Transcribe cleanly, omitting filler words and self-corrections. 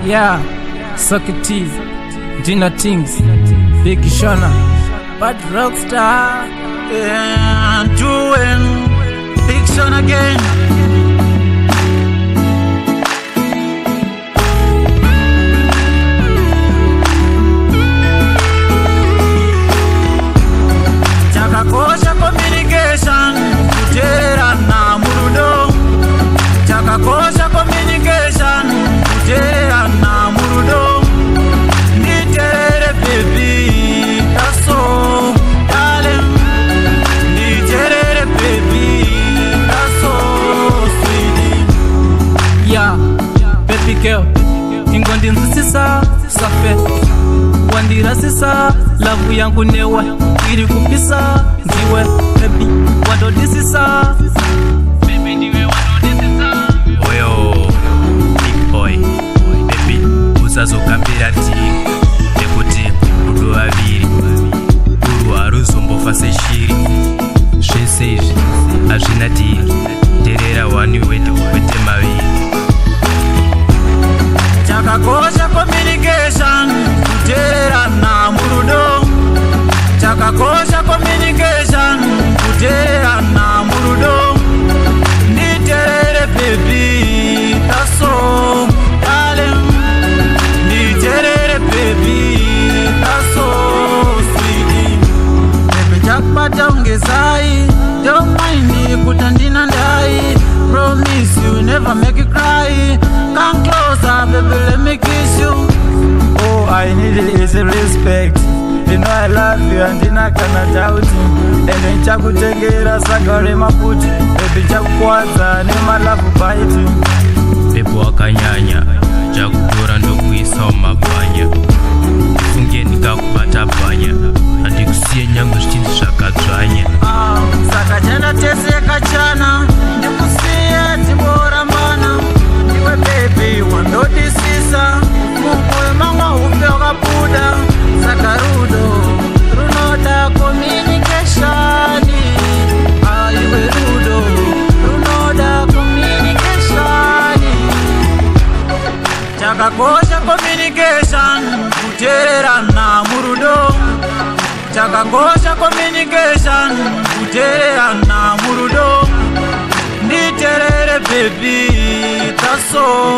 Yeah, Socky T, Tingz Bad Rockstar. Yeah, doing big shona again. Chakakosha communication, kutererana murudo. Chakakosha communication, kutererana murudo. Niterere baby, that's all, darling. Niterere baby, that's all, sweetie. Yeah, baby girl, ingondinzisisa safe wandirasisa lavu yangu newe iri kupisa ndiwe baby wadodisisa baby ndiwe wadodisisa oyo big boy baby usazokambira ti nekuti rudo vaviri uru haruzombofa seshiri zvese izvi hazvina diri terera wani wete maviri. Chakakosha communication, kutererana murudo. Chakakosha communication, kutererana murudo. Niterere baby, that's all, darling. Niterere baby, that's all, sweetie. Baby chakupata ungezai, don't mind kutandina ndai. Promise you never make you cry. Come closer, baby, let me kiss you. Oh, I need it is a respect. You know I love you and I cannot doubt you. And then chakutengera sagare maputi. Baby chakukwadza nema love bite. Pepo wakanyanya chakudora ndokuisa mumabvanya funge ndikakubata bvanya handikusiye nyange zvichinzi zvakadzvanya. Saka chana tese yakachana ndikusiye dzibora mana. Iwe baby wandodisisa mumoyo manga upe wakabuda. Saka rudo runoda communication. Iwe rudo runoda communication. Chakakosha communication, kutererana murudo. Chakakosha communication, kutererana murudo. Niterere baby, that's all.